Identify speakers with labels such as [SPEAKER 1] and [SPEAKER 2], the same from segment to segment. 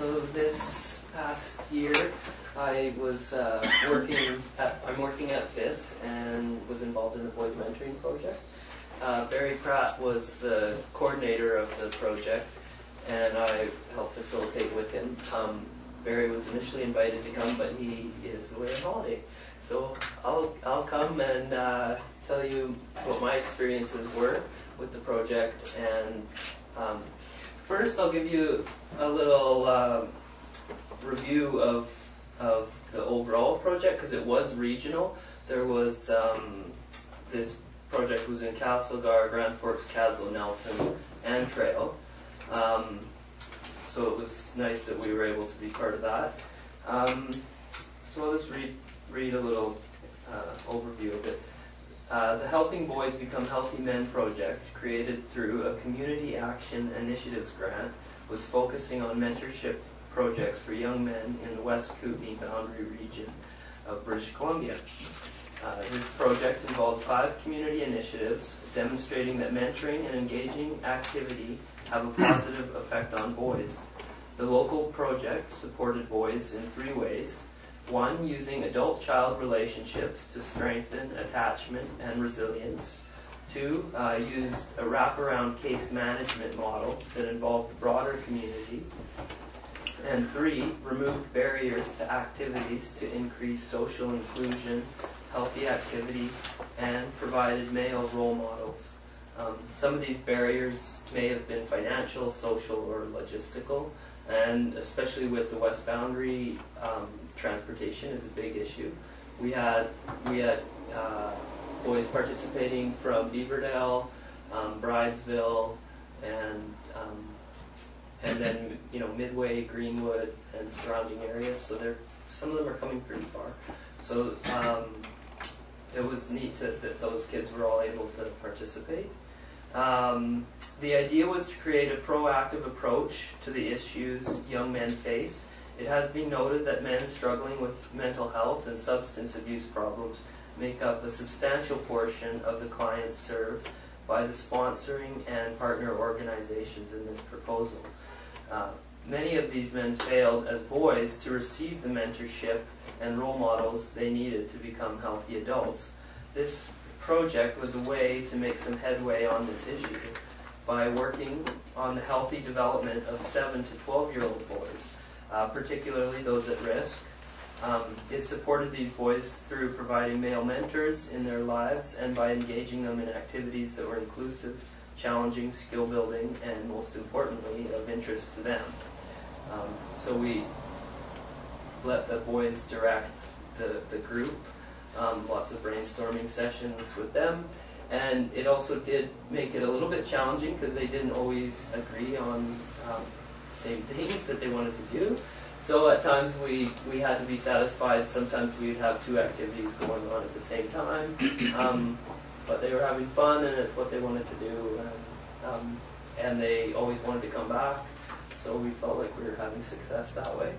[SPEAKER 1] So this past year, I was I'm working at FIS and was involved in the Boys Mentoring Project. Barry Pratt was the coordinator of the project, and I helped facilitate with him. Barry was initially invited to come, but he is away on holiday. So I'll come and tell you what my experiences were with the project. And first, I'll give you a little review of the overall project, because it was regional. There was this project was in Castlegar, Grand Forks, Castle, Nelson, and Trail. So it was nice that we were able to be part of that. So I'll just read a little overview of it. The Helping Boys Become Healthy Men project, created through a Community Action Initiatives grant, was focusing on mentorship projects for young men in the West Kootenay boundary region of British Columbia. This project involved 5 community initiatives demonstrating that mentoring and engaging activity have a positive effect on boys. The local project supported boys in 3 ways. 1, using adult-child relationships to strengthen attachment and resilience. 2, used a wraparound case management model that involved the broader community. And 3, removed barriers to activities to increase social inclusion, healthy activity, and provided male role models. Some of these barriers may have been financial, social, or logistical, and especially with the West Boundary, transportation is a big issue. We had boys participating from Beaverdale, Bridesville, and then Midway, Greenwood, and surrounding areas. So some of them are coming pretty far. So it was neat that those kids were all able to participate. The idea was to create a proactive approach to the issues young men face. It has been noted that men struggling with mental health and substance abuse problems make up a substantial portion of the clients served by the sponsoring and partner organizations in this proposal. Many of these men failed as boys to receive the mentorship and role models they needed to become healthy adults. This project was a way to make some headway on this issue by working on the healthy development of 7 to 12-year-old boys, particularly those at risk. It supported these boys through providing male mentors in their lives and by engaging them in activities that were inclusive, challenging, skill building, and most importantly, of interest to them. So we let the boys direct the group, lots of brainstorming sessions with them, and it also did make it a little bit challenging because they didn't always agree on the same things that they wanted to do. So at times we had to be satisfied. Sometimes we'd have 2 activities going on at the same time. But they were having fun, and it's what they wanted to do, and they always wanted to come back, so we felt like we were having success that way.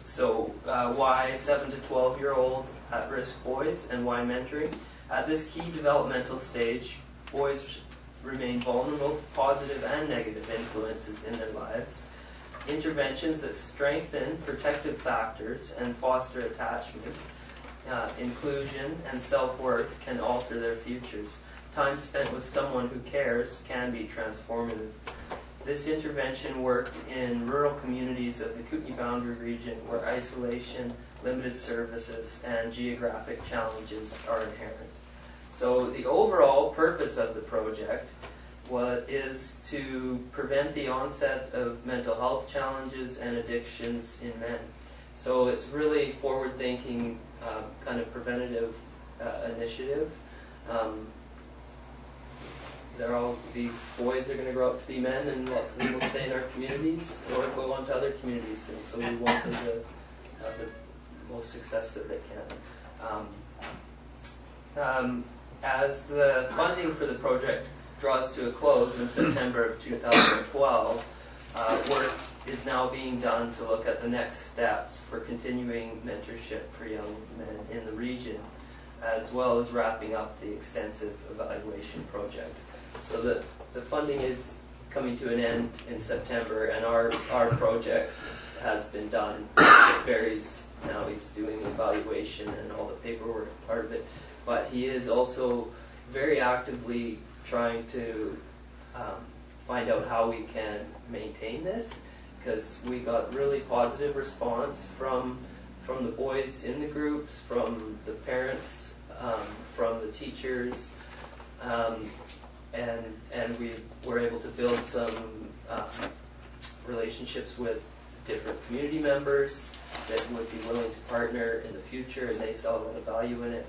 [SPEAKER 1] So why 7 to 12-year-old at-risk boys, and why mentoring? At this key developmental stage, boys remain vulnerable to positive and negative influences in their lives. Interventions that strengthen protective factors and foster attachment, inclusion, and self-worth can alter their futures. Time spent with someone who cares can be transformative. This intervention worked in rural communities of the Kootenay boundary region where isolation, limited services, and geographic challenges are inherent. So the overall purpose of the project is to prevent the onset of mental health challenges and addictions in men. So it's really forward-thinking, kind of preventative initiative. These boys are going to grow up to be men, and lots of them will stay in our communities or go on to other communities. And so we want them to have the most success that they can. As the funding for the project draws to a close in September of 2012, work is now being done to look at the next steps for continuing mentorship for young men in the region, as well as wrapping up the extensive evaluation project. So the funding is coming to an end in September, and our project has been done. Barry's now he's doing the evaluation and all the paperwork part of it, but he is also very actively trying to find out how we can maintain this, because we got really positive response from the boys in the groups, from the parents, from the teachers, and we were able to build some relationships with different community members that would be willing to partner in the future, and they saw a lot of value in it.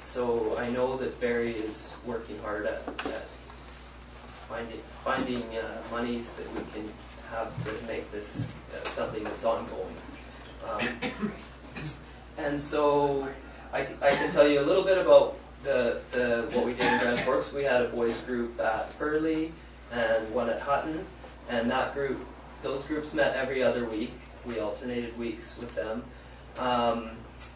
[SPEAKER 1] So I know that Barry is working hard at finding monies that we can have to make this something that's ongoing. And so I can tell you a little bit about the what we did in Grand Forks. We had a boys group at Hurley and one at Hutton, and those groups met every other week. We alternated weeks with them,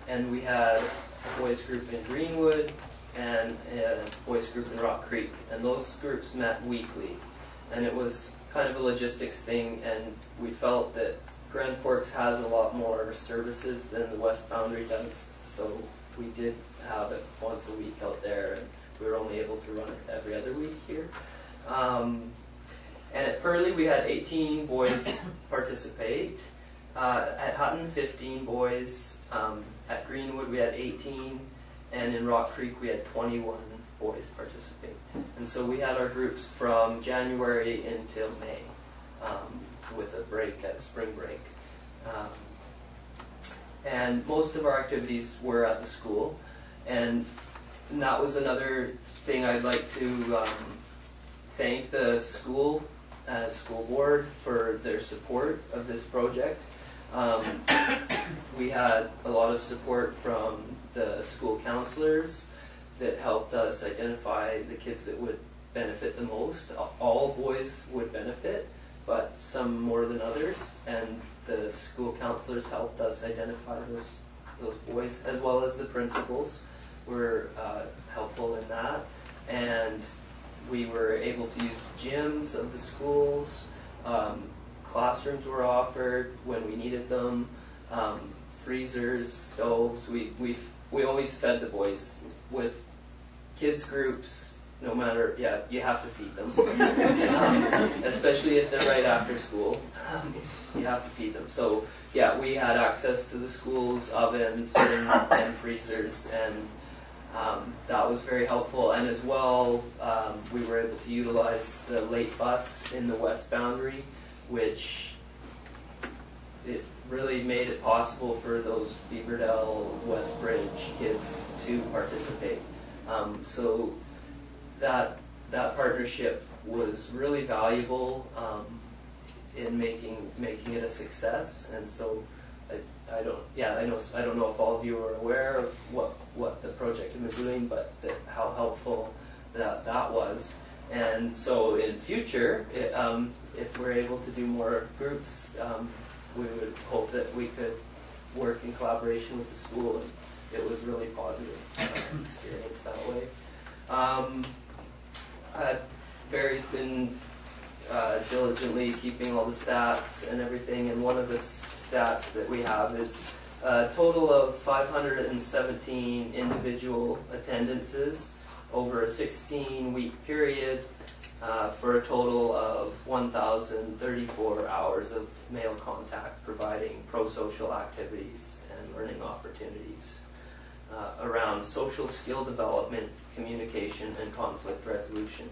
[SPEAKER 1] and we had a boys group in Greenwood and a boys group in Rock Creek, and those groups met weekly. And it was kind of a logistics thing, and we felt that Grand Forks has a lot more services than the West Boundary does, so we did have it once a week out there, and we were only able to run it every other week here. And at Purley we had 18 boys participate. At Hutton, 15 boys. At Greenwood we had 18, and in Rock Creek we had 21 boys participate. And so we had our groups from January until May, with a break at spring break. And most of our activities were at the school, and that was another thing I'd like to thank the school board for their support of this project. We had a lot of support from the school counselors that helped us identify the kids that would benefit the most. All boys would benefit, but some more than others, and the school counselors helped us identify those boys, as well as the principals were helpful in that. And we were able to use gyms of the schools. Classrooms were offered when we needed them. Freezers, stoves. We always fed the boys with kids groups. No matter, you have to feed them, especially if they're right after school. You have to feed them. So we had access to the school's ovens and freezers, and that was very helpful. And as well, we were able to utilize the late bus in the West Boundary, which it really made it possible for those Beaverdale, Westbridge kids to participate. So that partnership was really valuable in making it a success. And so I don't know if all of you are aware of what the project has been doing, but how helpful that was. And so in future, if we're able to do more groups, we would hope that we could work in collaboration with the school, and it was really positive experience that way. Barry's been diligently keeping all the stats and everything, and one of the stats that we have is a total of 517 individual attendances over a 16-week period, for a total of 1,034 hours of male contact, providing pro-social activities and learning opportunities around social skill development, communication, and conflict resolution.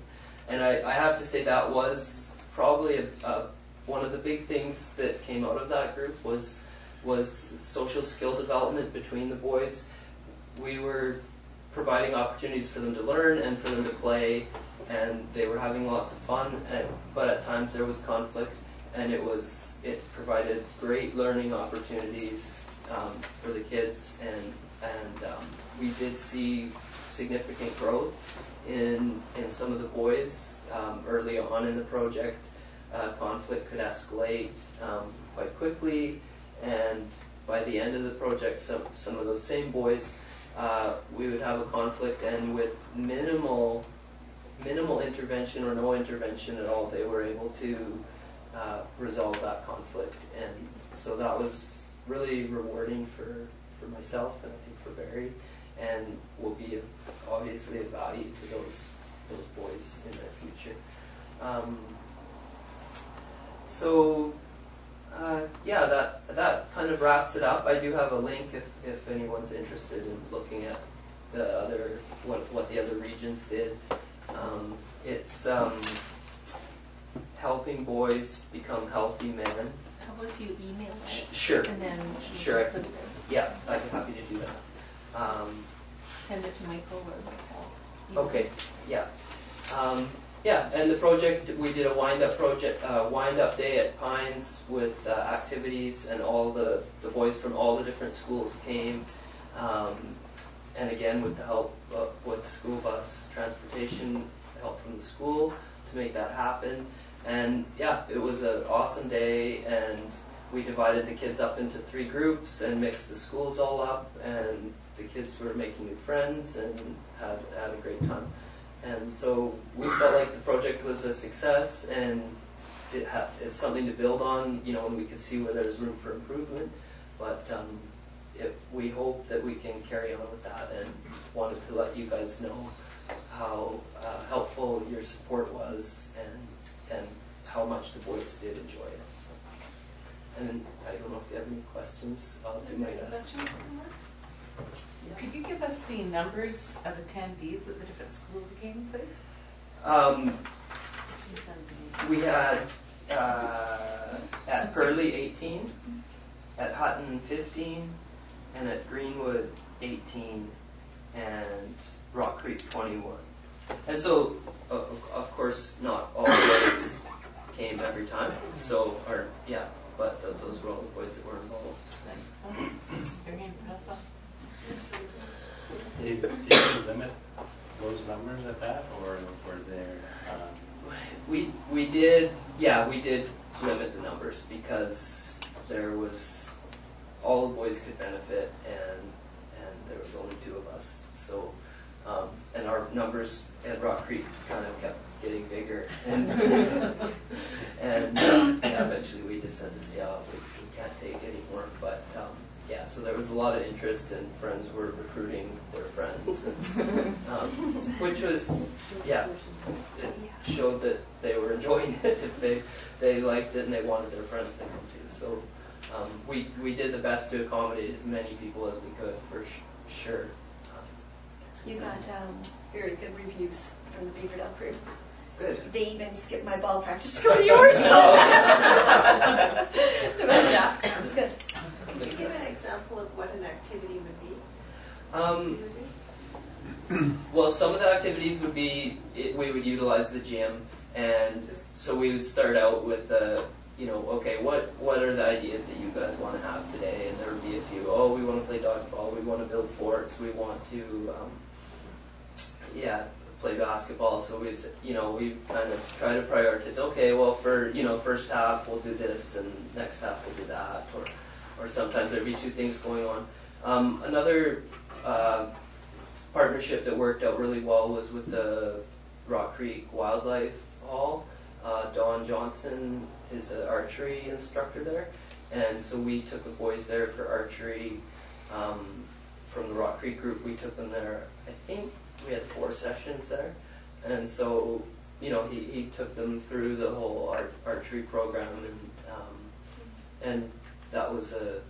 [SPEAKER 1] And I have to say that was probably one of the big things that came out of that group was social skill development between the boys. We were providing opportunities for them to learn and for them to play, and they were having lots of fun, but at times there was conflict, and it provided great learning opportunities for the kids, and we did see significant growth in some of the boys early on in the project. Conflict could escalate quite quickly, and by the end of the project, some of those same boys, we would have a conflict, and with minimal intervention or no intervention at all, they were able to resolve that conflict. And so that was really rewarding for myself, and I think for Barry, and will be obviously a value to those boys in their future. Yeah, that kind of wraps it up. I do have a link if anyone's interested in looking at the other what the other regions did. It's helping boys become healthy men.
[SPEAKER 2] How about if you email it?
[SPEAKER 1] Sure.
[SPEAKER 2] And then
[SPEAKER 1] Sure. Yeah, I'd be happy to do that.
[SPEAKER 2] Send it to Michael or myself.
[SPEAKER 1] Okay. Yeah. Yeah, and the project, we did a wind-up day at Pines with activities, and all the boys from all the different schools came, and again with the help with school bus transportation, help from the school to make that happen. And yeah, it was an awesome day, and we divided the kids up into 3 groups and mixed the schools all up, and the kids were making new friends and had a great time. And so we felt like the project was a success, and it's something to build on, and we could see where there's room for improvement. But we hope that we can carry on with that, and wanted to let you guys know how helpful your support was, and how much the boys did enjoy it. So, and I don't know if you have any questions. I'll do my best.
[SPEAKER 3] Could you give us the numbers of attendees at the different schools that came, please?
[SPEAKER 1] We had at Purley 18, at Hutton 15, and at Greenwood 18, and Rock Creek 21. And so, of course, not all boys came every time. So, but those were all the boys that were involved.
[SPEAKER 3] Very impressive.
[SPEAKER 4] Did you limit those numbers at that, or were there?
[SPEAKER 1] We did limit the numbers because there was all the boys could benefit, and there was only 2 of us. So, and our numbers at Rock Creek kind of kept getting bigger, and eventually we just said, we can't take any more, but. Yeah, so there was a lot of interest, and friends were recruiting their friends, and, which was, it showed that they were enjoying it. If they liked it and they wanted their friends to come too. So we did the best to accommodate as many people as we could, for sure.
[SPEAKER 5] You got very good reviews from the Beaver Dell crew.
[SPEAKER 1] Good.
[SPEAKER 5] They even skipped my ball practice to go to yours, so but yeah, it was good.
[SPEAKER 6] Could you give an example of what an activity would be?
[SPEAKER 1] Well, some of the activities would be, we would utilize the gym, and so we would start out with, okay, what are the ideas that you guys want to have today? And there would be a few. Oh, we want to play dodgeball. We want to build forts. We want to, play basketball. So we kind of try to prioritize. Okay, well, for first half we'll do this, and next half we'll do that, or sometimes there'd be 2 things going on. Another partnership that worked out really well was with the Rock Creek Wildlife Hall. Don Johnson is an archery instructor there, and so we took the boys there for archery. From the Rock Creek group, we took them there. I think we had 4 sessions there, and so he took them through the whole archery program, and that was a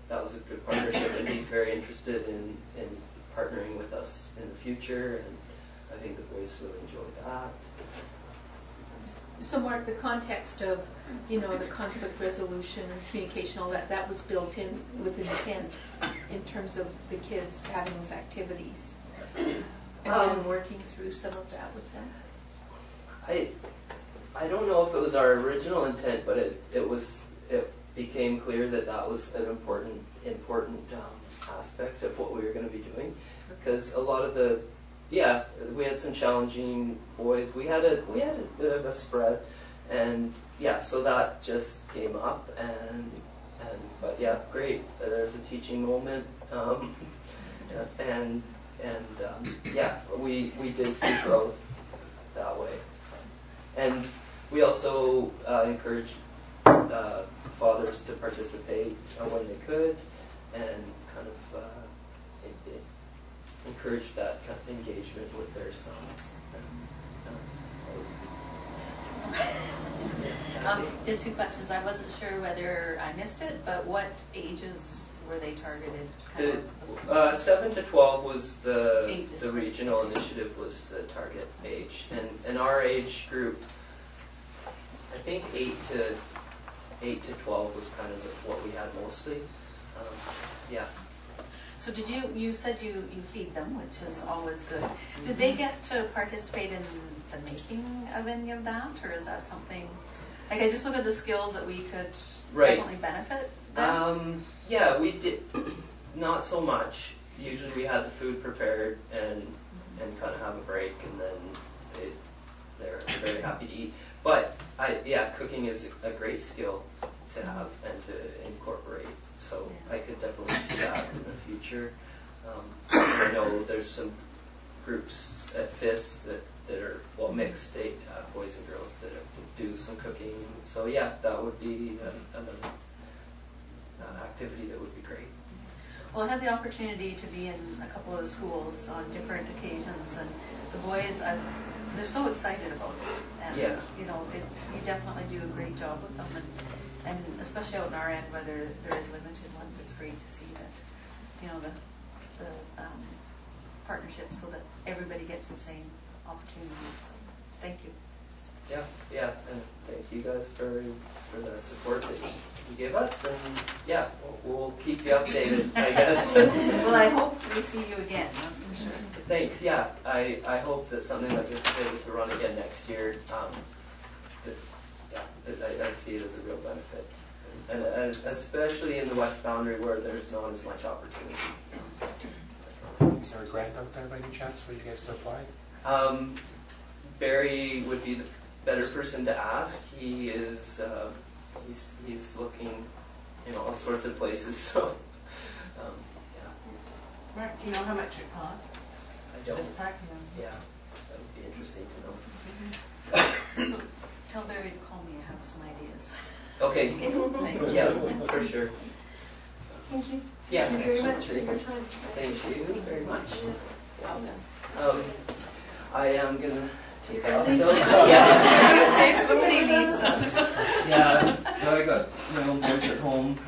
[SPEAKER 1] good partnership, and he's very interested in partnering with us in the future, and I think the boys will enjoy that.
[SPEAKER 2] So Mark, the context of, the conflict resolution and communication, all that was built in with intent in terms of the kids having those activities, and then working through some of that with them.
[SPEAKER 1] I don't know if it was our original intent, but it became clear that was an important aspect of what we were going to be doing, because a lot of we had some challenging boys. We had a bit of a spread, and so that just came up, but great. There's a teaching moment, we did see growth that way. And we also encouraged fathers to participate when they could, and kind of it encouraged that kind of engagement with their sons.
[SPEAKER 7] Just 2 questions. I wasn't sure whether I missed it, but what ages were they targeted?
[SPEAKER 1] The 7 to 12 was
[SPEAKER 7] Ages.
[SPEAKER 1] the regional initiative was the target age, and our age group, I think 8 to 12 was kind of what we had mostly. Yeah.
[SPEAKER 7] So did you said you feed them, which is always good. Did they get to participate in the making of any of that, or is that something, like I just look at the skills that we could
[SPEAKER 1] Right.
[SPEAKER 7] definitely benefit them?
[SPEAKER 1] Yeah, we did not so much. Usually we had the food prepared and kind of have a break, and then they're very happy to eat. But cooking is a great skill to have and to incorporate. So I could definitely see that in the future. I know there's some groups at FIS that are mixed boys and girls that do some cooking. So yeah, that would be another activity that would be great.
[SPEAKER 7] Well, I had the opportunity to be in a couple of the schools on different occasions, and the boys, they're so excited about it. And,
[SPEAKER 1] Yeah.
[SPEAKER 7] you know, you definitely do a great job with them. And especially out in our end, where there is limited ones, it's great to see that, you know, the partnership so that everybody gets the same opportunity. So, thank you.
[SPEAKER 1] Yeah, and thank you guys for the support that you give us, and yeah, we'll keep you updated, I guess.
[SPEAKER 7] Well, I hope we see you again, that's for sure.
[SPEAKER 1] Thanks, yeah, I hope that something like this is able to run again next year. I see it as a real benefit, and especially in the West Boundary where there's not as much opportunity.
[SPEAKER 4] Is there a grant out there by any chance for you guys to apply?
[SPEAKER 1] Barry would be the better person to ask. He is he's looking, all sorts of places. So yeah,
[SPEAKER 3] Mark, do you know how much it costs?
[SPEAKER 1] I don't.
[SPEAKER 3] This pack?
[SPEAKER 1] Yeah, that would be interesting to know.
[SPEAKER 7] So tell Barry to call me, I have some ideas.
[SPEAKER 1] Okay.
[SPEAKER 7] Thanks.
[SPEAKER 1] Yeah, for sure.
[SPEAKER 5] Thank you.
[SPEAKER 1] Yeah.
[SPEAKER 5] Thank you very much for your time.
[SPEAKER 1] Thank you very much.
[SPEAKER 7] Welcome.
[SPEAKER 1] I am gonna take off.
[SPEAKER 5] leave?
[SPEAKER 1] Yeah.
[SPEAKER 7] Somebody leaves us.
[SPEAKER 1] Yeah. No, I got my own boys at home.